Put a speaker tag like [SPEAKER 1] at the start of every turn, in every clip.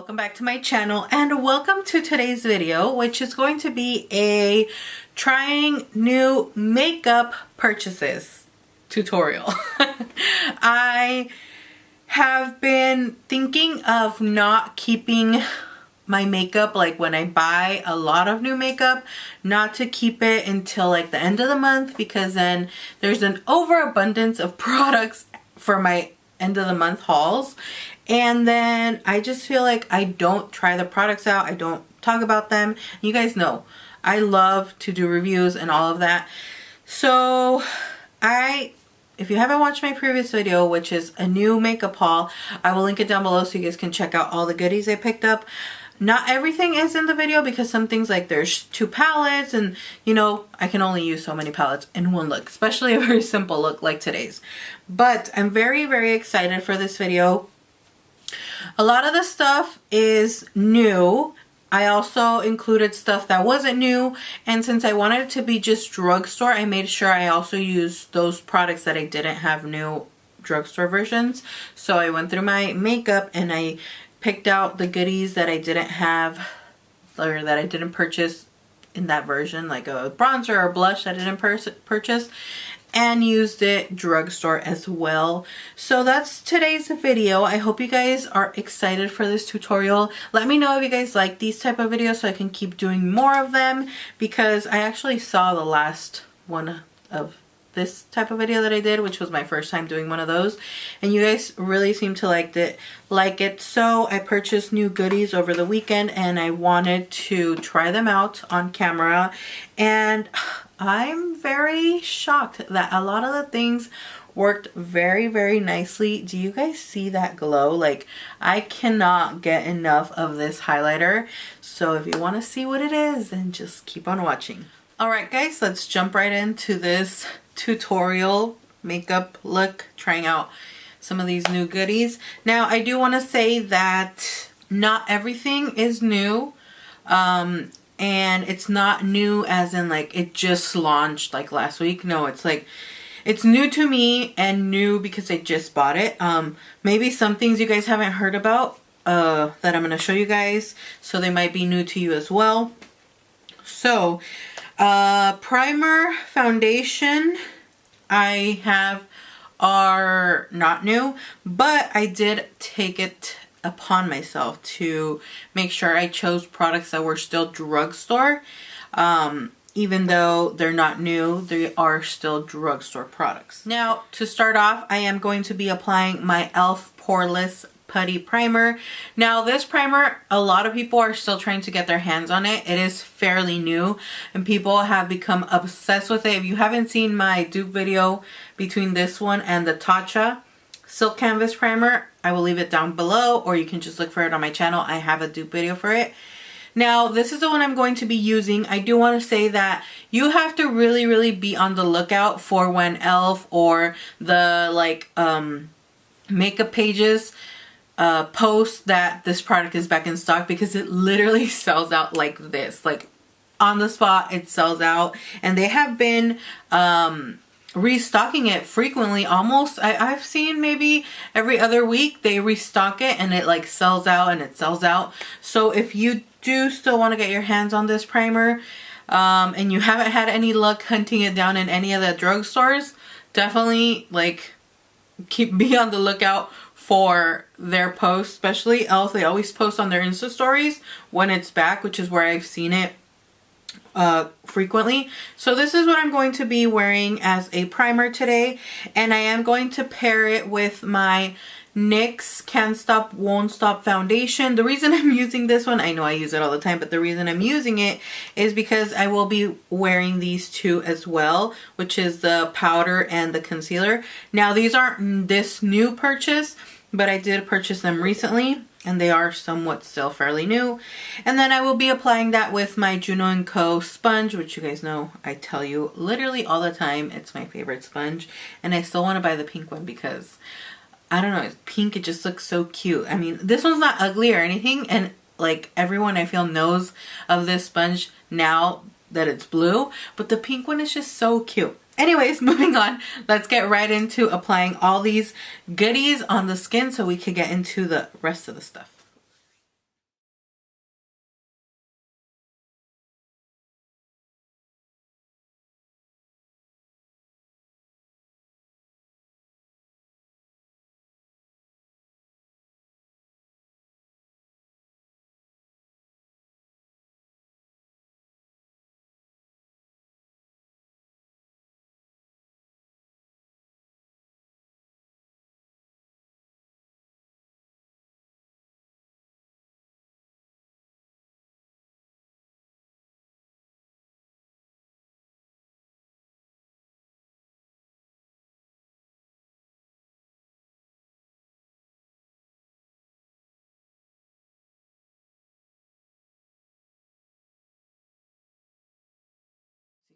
[SPEAKER 1] Welcome back to my channel and welcome to today's video, which is going to be a trying new makeup purchases tutorial. I have been thinking of not keeping my makeup, like when I buy a lot of new makeup, not to keep it until like the end of the month, because then there's an overabundance of products for my end of the month hauls. And then I just feel like I don't try the products out. I don't talk about them. You guys know I love to do reviews and all of that. So if you haven't watched my previous video, which is a new makeup haul, I will link it down below so you guys can check out all the goodies I picked up. Not everything is in the video because some things, like there's 2 palettes and you know, I can only use so many palettes in one look, especially a very simple look like today's. But I'm very, very excited for this video. A lot of the stuff is new. I also included stuff that wasn't new, and since I wanted it to be just drugstore, I made sure I also used those products that I didn't have new drugstore versions. So I went through my makeup and I picked out the goodies that I didn't have or that I didn't purchase in that version, like a bronzer or blush that I didn't purchase, and used it drugstore as well. So that's today's video. I hope you guys are excited for this tutorial. Let me know if you guys like these type of videos so I can keep doing more of them, because I actually saw the last one of this type of video that I did, which was my first time doing one of those, and you guys really seem to like it. So I purchased new goodies over the weekend and I wanted to try them out on camera, and I'm very shocked that a lot of the things worked very, very nicely. Do you guys see that glow? Like, I cannot get enough of this highlighter. So if you want to see what it is, then just keep on watching. Alright guys, let's jump right into this tutorial makeup look, trying out some of these new goodies. Now I do want to say that not everything is new, and it's not new as in like it just launched like last week. No, it's like it's new to me and new because I just bought it. Maybe some things you guys haven't heard about that I'm going to show you guys, so they might be new to you as well. So primer, foundation I have are not new, but I did take it upon myself to make sure I chose products that were still drugstore. Even though they're not new, they are still drugstore products. Now, to start off, I am going to be applying my e.l.f. Poreless Putty Primer. Now, this primer, a lot of people are still trying to get their hands on it. It is fairly new and people have become obsessed with it. If you haven't seen my dupe video between this one and the Tatcha Silk Canvas Primer, I will leave it down below, or you can just look for it on my channel. I have a dupe video for it. Now, this is the one I'm going to be using. I do want to say that you have to really, really be on the lookout for when e.l.f. or the like makeup pages post that this product is back in stock, because it literally sells out like this. Like on the spot, it sells out, and they have been restocking it frequently. Almost I've seen maybe every other week they restock it and it like sells out and it sells out. So if you do still want to get your hands on this primer and you haven't had any luck hunting it down in any of the drugstores, definitely like be on the lookout for their posts, especially e.l.f. They always post on their Insta stories when it's back, which is where I've seen it frequently. So this is what I'm going to be wearing as a primer today, and I am going to pair it with my NYX Can't Stop Won't Stop foundation. The reason I'm using this one, I know I use it all the time, but the reason I'm using it is because I will be wearing these two as well, which is the powder and the concealer. Now, these aren't this new purchase, but I did purchase them recently and they are somewhat still fairly new. And then I will be applying that with my Juno & Co. sponge, which you guys know I tell you literally all the time it's my favorite sponge, and I still want to buy the pink one because I don't know, it's pink, it just looks so cute. I mean, this one's not ugly or anything, and like everyone I feel knows of this sponge now that it's blue, but the pink one is just so cute. Anyways, moving on, let's get right into applying all these goodies on the skin so we can get into the rest of the stuff.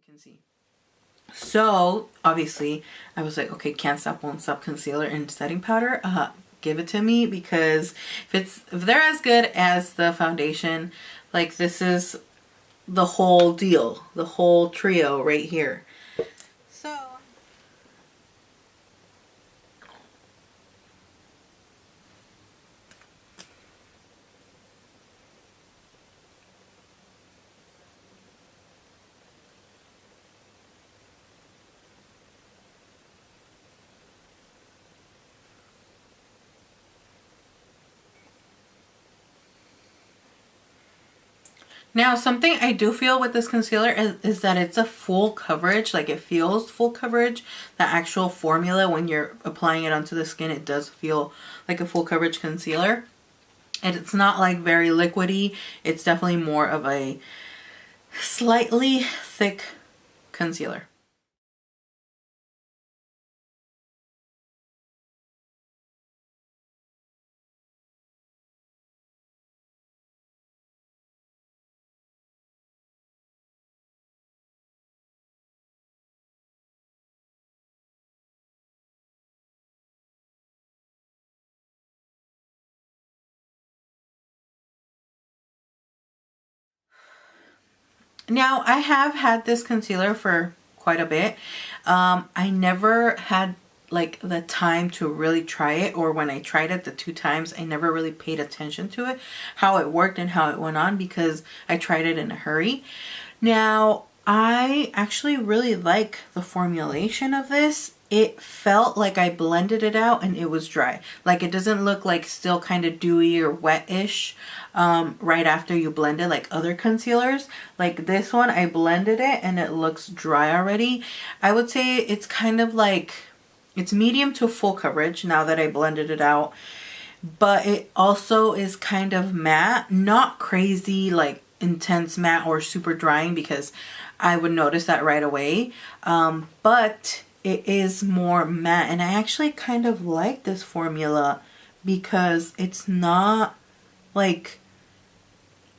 [SPEAKER 1] can see. So obviously I was like, okay, can't stop, won't stop concealer and setting powder. Give it to me, because if they're as good as the foundation, like this is the whole deal, the whole trio right here. So now, something I do feel with this concealer is that it's a full coverage. Like, it feels full coverage. The actual formula, when you're applying it onto the skin, it does feel like a full coverage concealer. And it's not like very liquidy. It's definitely more of a slightly thick concealer. Now, I have had this concealer for quite a bit. I never had like the time to really try it, or when I tried it the 2 times, I never really paid attention to it, how it worked and how it went on, because I tried it in a hurry. Now, I actually really like the formulation of this. It felt like I blended it out and it was dry. Like, it doesn't look like still kind of dewy or wet-ish right after you blend it like other concealers. Like this one, I blended it and it looks dry already. I would say it's kind of like, it's medium to full coverage now that I blended it out. But it also is kind of matte, not crazy like intense matte or super drying, because I would notice that right away. But it is more matte, and I actually kind of like this formula because it's not like,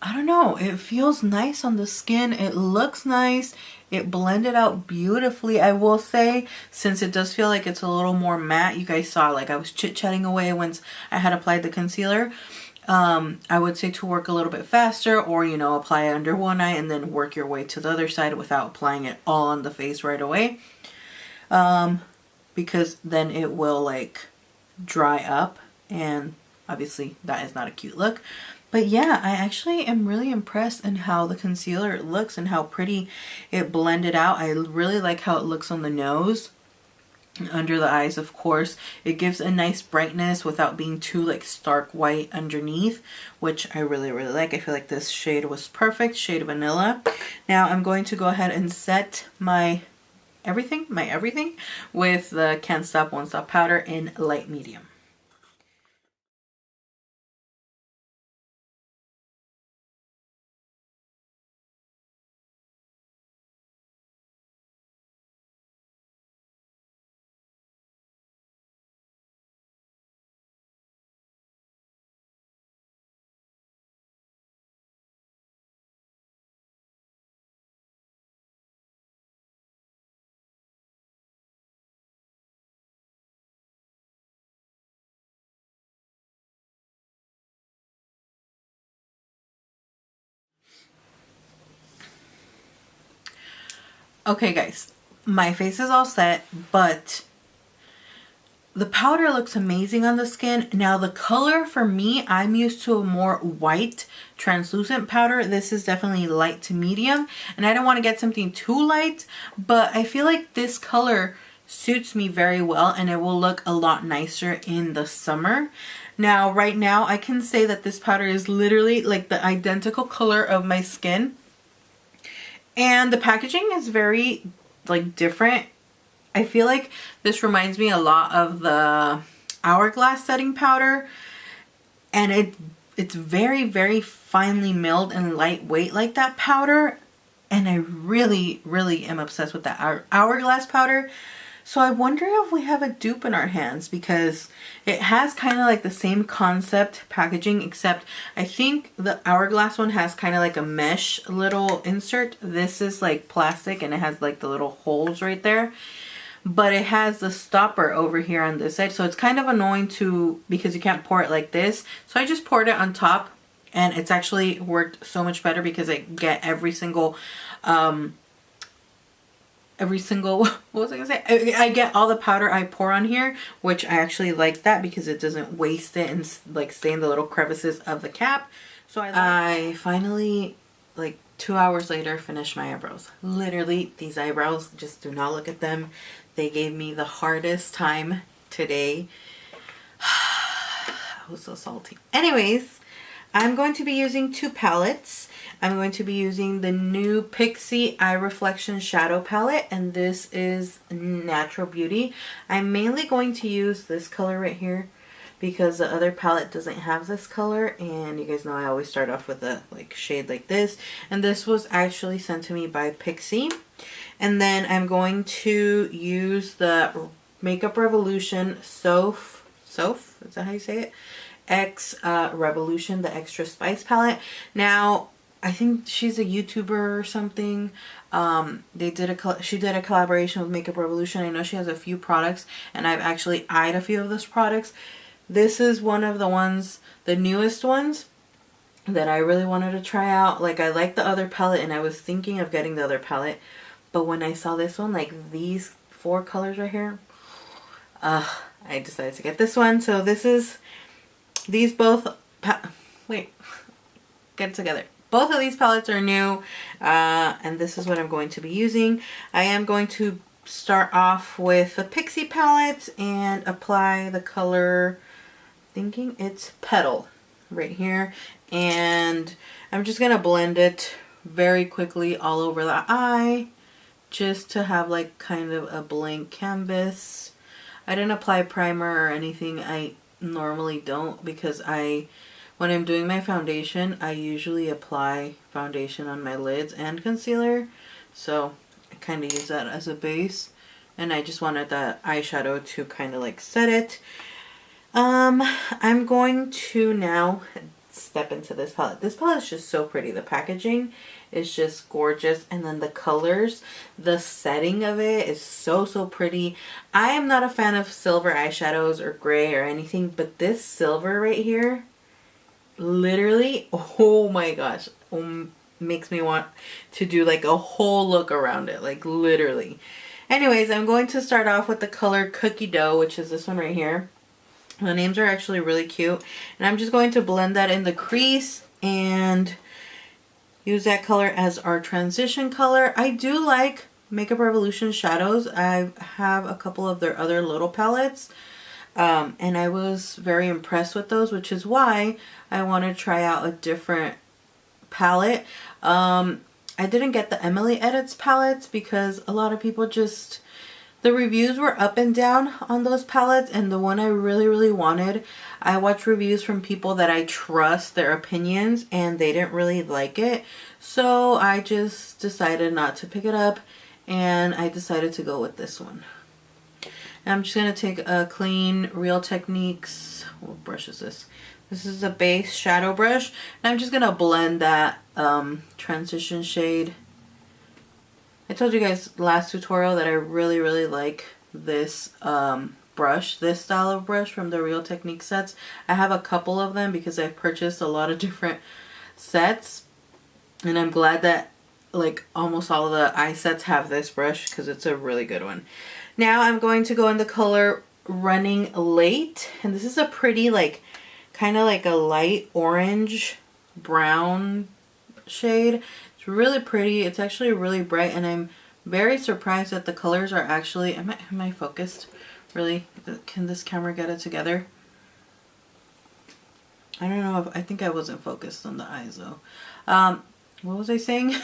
[SPEAKER 1] I don't know, it feels nice on the skin. It looks nice. It blended out beautifully. I will say, since it does feel like it's a little more matte, you guys saw like I was chit-chatting away once I had applied the concealer. I would say to work a little bit faster, or, you know, apply it under one eye and then work your way to the other side without applying it all on the face right away. Because then it will like dry up, and obviously that is not a cute look. But yeah, I actually am really impressed in how the concealer looks and how pretty it blended out. I really like how it looks on the nose. Under the eyes, of course, it gives a nice brightness without being too like stark white underneath, which I really like. I feel like this shade was perfect, shade Vanilla. Now I'm going to go ahead and set my everything with the Can't Stop Won't Stop powder in light medium. Okay guys, my face is all set, but the powder looks amazing on the skin. Now the color for me, I'm used to a more white translucent powder. This is definitely light to medium, and I don't want to get something too light, but I feel like this color suits me very well and it will look a lot nicer in the summer. Now right now I can say that this powder is literally like the identical color of my skin. And the packaging is very like different. I feel like this reminds me a lot of the Hourglass setting powder, and it's very finely milled and lightweight like that powder, and I really am obsessed with that Hourglass powder. So I wonder if we have a dupe in our hands, because it has kind of like the same concept packaging, except I think the Hourglass one has kind of like a mesh little insert. This is like plastic and it has like the little holes right there. But it has the stopper over here on this side. So it's kind of annoying because you can't pour it like this. So I just poured it on top, and it's actually worked so much better because I get every single, what was I gonna say? I get all the powder I pour on here, which I actually like that because it doesn't waste it and like stay in the little crevices of the cap. So I finally, like 2 hours later, finished my eyebrows. Literally, these eyebrows, just do not look at them. They gave me the hardest time today. I was so salty. Anyways, I'm going to be using 2 palettes. I'm going to be using the new Pixi Eye Reflection Shadow Palette, and this is Natural Beauty. I'm mainly going to use this color right here because the other palette doesn't have this color, and you guys know I always start off with a like shade like this, and this was actually sent to me by Pixi. And then I'm going to use the Makeup Revolution Soph, is that how you say it? X Revolution, the Extra Spice palette. Now, I think she's a YouTuber or something. She did a collaboration with Makeup Revolution. I know she has a few products, and I've actually eyed a few of those products. This is one of the ones, the newest ones, that I really wanted to try out. Like, I like the other palette, and I was thinking of getting the other palette. But when I saw this one, like these 4 colors right here, I decided to get this one. So this is, these both, wait, get it together. Both of these palettes are new, and this is what I'm going to be using. I am going to start off with the Pixi palette and apply the color, thinking it's Petal, right here. And I'm just going to blend it very quickly all over the eye, just to have like kind of a blank canvas. I didn't apply primer or anything. I normally don't, because when I'm doing my foundation, I usually apply foundation on my lids and concealer. So I kind of use that as a base. And I just wanted that eyeshadow to kind of like set it. I'm going to now step into this palette. This palette is just so pretty. The packaging is just gorgeous. And then the colors, the setting of it is so, so pretty. I am not a fan of silver eyeshadows or gray or anything, but this silver right here, literally, oh my gosh, makes me want to do like a whole look around it, like literally. Anyways, I'm going to start off with the color Cookie Dough, which is this one right here. The names are actually really cute, and I'm just going to blend that in the crease and use that color as our transition color. I do like Makeup Revolution shadows. I have a couple of their other little palettes, and I was very impressed with those, which is why I want to try out a different palette. I didn't get the Emily Edits palettes because a lot of people just, the reviews were up and down on those palettes, and the one I really, really wanted, I watched reviews from people that I trust their opinions, and they didn't really like it. So I just decided not to pick it up, and I decided to go with this one. I'm just going to take a clean Real Techniques, what brush is this? This is a base shadow brush, and I'm just going to blend that transition shade. I told you guys last tutorial that I really, really like this brush, this style of brush from the Real Techniques sets. I have a couple of them because I've purchased a lot of different sets, and I'm glad that like almost all of the eye sets have this brush because it's a really good one. Now I'm going to go in the color Running Late, and this is a pretty like kind of like a light orange brown shade. It's really pretty. It's actually really bright, and I'm very surprised that the colors are actually, am I focused? Really? Can this camera get it together? I don't know, I think I wasn't focused on the eyes though. What was I saying?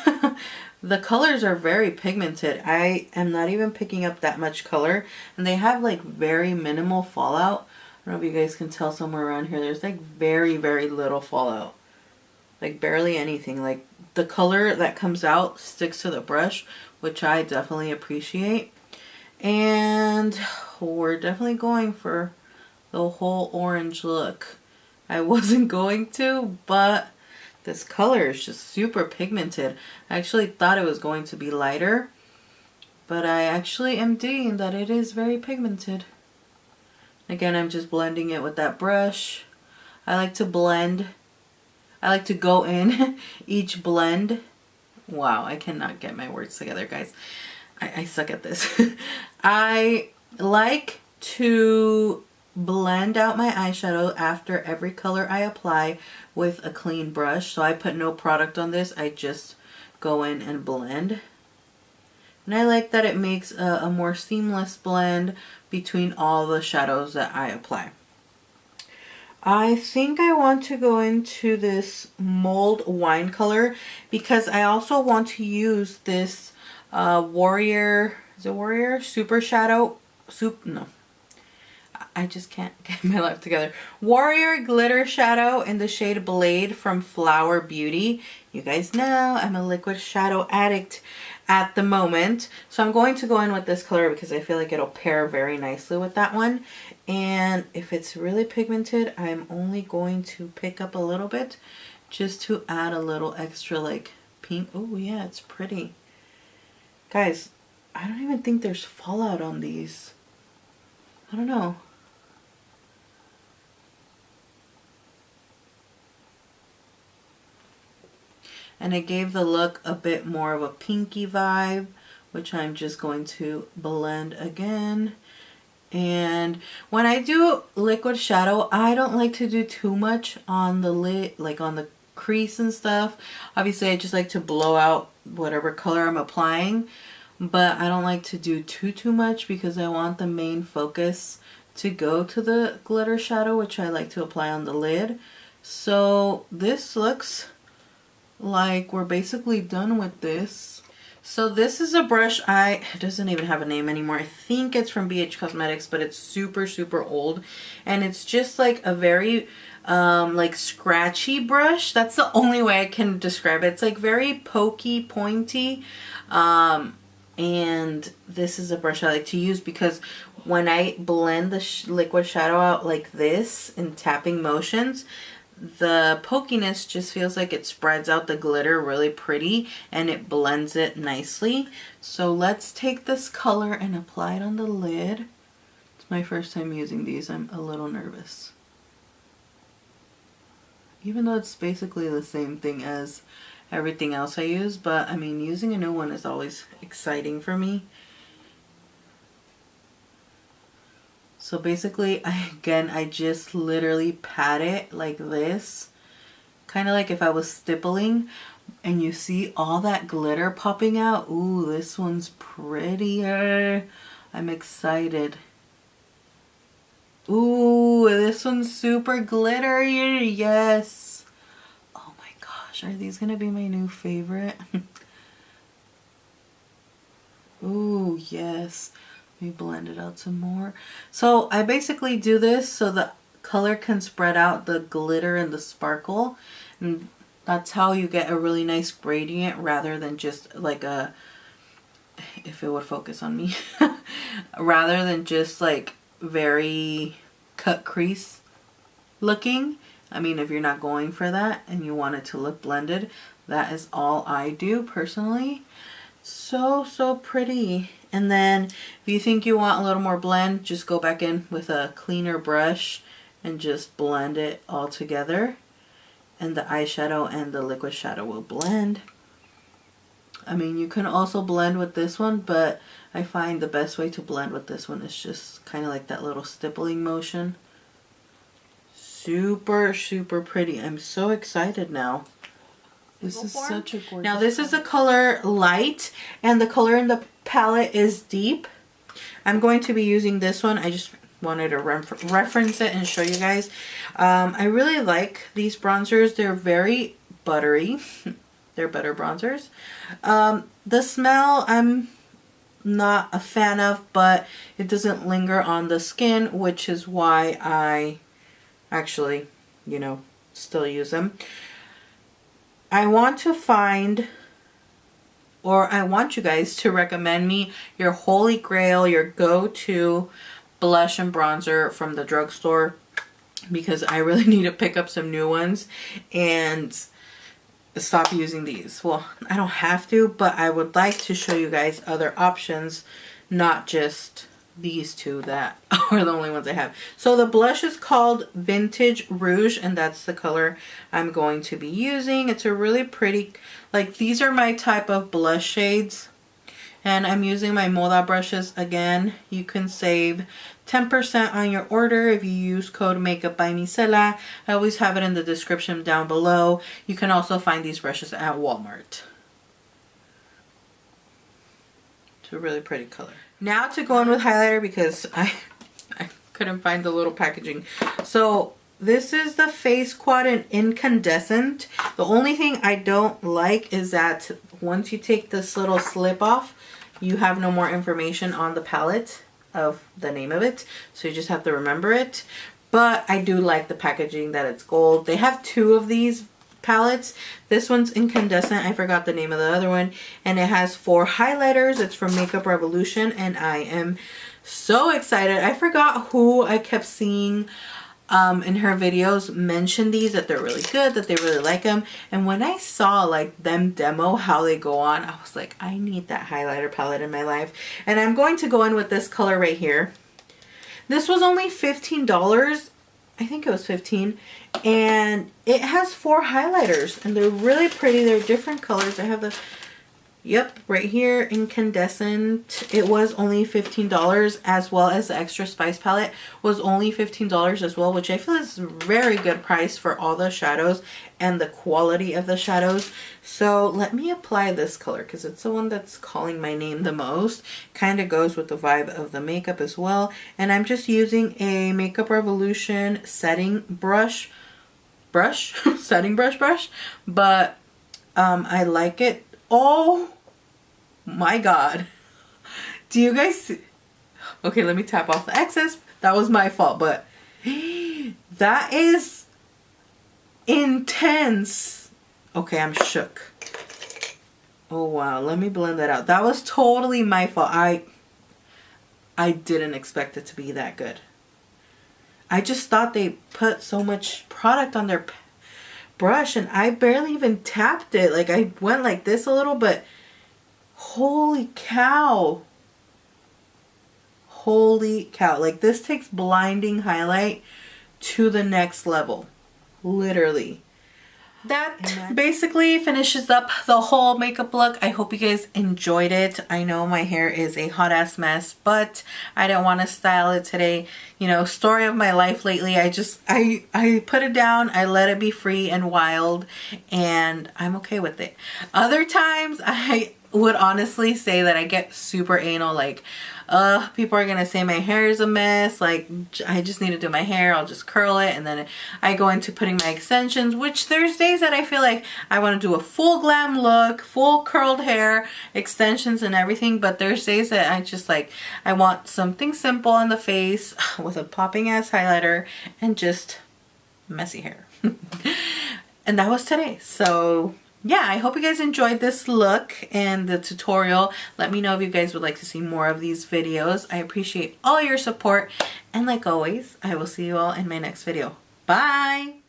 [SPEAKER 1] The colors are very pigmented. I am not even picking up that much color, and they have like very minimal fallout. I don't know if you guys can tell somewhere around here. There's like very, very little fallout. Like barely anything. Like the color that comes out sticks to the brush, which I definitely appreciate. And we're definitely going for the whole orange look. I wasn't going to, but this color is just super pigmented. I actually thought it was going to be lighter, but I actually am digging that it is very pigmented. Again, I'm just blending it with that brush. I like to blend. I like to go in each blend. Wow, I cannot get my words together, guys. I suck at this. I like to blend out my eyeshadow after every color I apply with a clean brush. So I put no product on this. I just go in and blend. And I like that it makes a more seamless blend between all the shadows that I apply. I think I want to go into this Mold Wine color because I also want to use this Warrior, is it Warrior? Super Shadow, no. I just can't get my life together. Warrior Glitter Shadow in the shade Blade from Flower Beauty. You guys know I'm a liquid shadow addict at the moment. So I'm going to go in with this color because I feel like it'll pair very nicely with that one. And if it's really pigmented, I'm only going to pick up a little bit just to add a little extra like pink. Oh yeah, it's pretty. Guys, I don't even think there's fallout on these. I don't know. And it gave the look a bit more of a pinky vibe, which I'm just going to blend again. And when I do liquid shadow, I don't like to do too much on the lid, like on the crease and stuff. Obviously, I just like to blow out whatever color I'm applying, but I don't like to do too much because I want the main focus to go to the glitter shadow, which I like to apply on the lid. So this looks like we're basically done with this. So this is a brush, it doesn't even have a name anymore. I think it's from BH Cosmetics, but it's super old. And it's just like a very like scratchy brush. That's the only way I can describe it. It's like very pokey, pointy. And this is a brush I like to use because when I blend the liquid shadow out like this in tapping motions, the pokiness just feels like it spreads out the glitter really pretty and it blends it nicely. So let's take this color and apply it on the lid. It's my first time using these. I'm a little nervous. Even though it's basically the same thing as everything else I use, but I mean, using a new one is always exciting for me. So basically, I just literally pat it like this. Kind of like if I was stippling. And you see all that glitter popping out. Ooh, this one's prettier. I'm excited. Ooh, this one's super glittery. Yes. Oh my gosh, are these going to be my new favorite? Ooh, yes. Let me blend it out some more. So I basically do this so the color can spread out the glitter and the sparkle. And that's how you get a really nice gradient rather than just like a, if it would focus on me, rather than just like very cut crease looking. I mean, if you're not going for that and you want it to look blended, that is all I do personally. So pretty. And then if you think you want a little more blend, just go back in with a cleaner brush and just blend it all together. And the eyeshadow and the liquid shadow will blend. I mean, you can also blend with this one, but I find the best way to blend with this one is just kind of like that little stippling motion. Super pretty. I'm so excited now. This is such a gorgeous. Now this is the color Light, and the color in the palette is Deep. I'm going to be using this one. I just wanted to reference it and show you guys. I really like these bronzers. They're very buttery. They're butter bronzers. The smell I'm not a fan of, but it doesn't linger on the skin, which is why I actually, you know, still use them. I want to find or I want you guys to recommend me your holy grail, your go-to blush and bronzer from the drugstore, because I really need to pick up some new ones and stop using these. Well, I don't have to, but I would like to show you guys other options, not just these two that are the only ones I have. So the blush is called Vintage Rouge, and that's the color I'm going to be using. It's a really pretty, like, these are my type of blush shades, and I'm using my Moda brushes again. You can save 10% on your order if you use code MakeupByMisela. I always have it in the description down below. You can also find these brushes at Walmart. It's a really pretty color. Now to go in with highlighter, because I couldn't find the little packaging. So this is the Face Quad in Incandescent. The only thing I don't like is that once you take this little slip off, you have no more information on the palette of the name of it, so you just have to remember it. But I do like the packaging, that it's gold. They have two of these palettes. This one's Incandescent, I forgot the name of the other one, and it has 4 highlighters. It's from Makeup Revolution, and I am so excited. I forgot who I kept seeing in her videos mention these, that they're really good, that they really like them. And when I saw like them demo how they go on, I was like, I need that highlighter palette in my life. And I'm going to go in with this color right here. This was only $15. I think it was 15, and it has 4 highlighters, and they're really pretty. They're different colors. I have the, yep, right here, Incandescent. It was only $15, as well as the Extra Spice palette was only $15 as well, which I feel is a very good price for all the shadows and the quality of the shadows. So let me apply this color, because it's the one that's calling my name the most. Kind of goes with the vibe of the makeup as well. And I'm just using a Makeup Revolution setting brush, setting brush, but I like it. Oh my god, do you guys see? Okay, let me tap off the excess. That was my fault, but that is intense. Okay, I'm shook. Oh wow, let me blend that out. That was totally my fault. I didn't expect it to be that good. I just thought they put so much product on their brush, and I barely even tapped it. Like, I went like this a little, but holy cow. Holy cow. Like, this takes blinding highlight to the next level. Literally. That basically finishes up the whole makeup look. I hope you guys enjoyed it. I know my hair is a hot ass mess, but I didn't want to style it today. You know, story of my life lately. I put it down, I let it be free and wild, and I'm okay with it. Other times I would honestly say that I get super anal, like, people are gonna say my hair is a mess, like, I just need to do my hair, I'll just curl it, and then I go into putting my extensions, which there's days that I feel like I want to do a full glam look, full curled hair, extensions and everything, but there's days that I just like, I want something simple on the face with a popping ass highlighter and just messy hair. And that was today. So yeah, I hope you guys enjoyed this look and the tutorial. Let me know if you guys would like to see more of these videos. I appreciate all your support. And like always, I will see you all in my next video. Bye!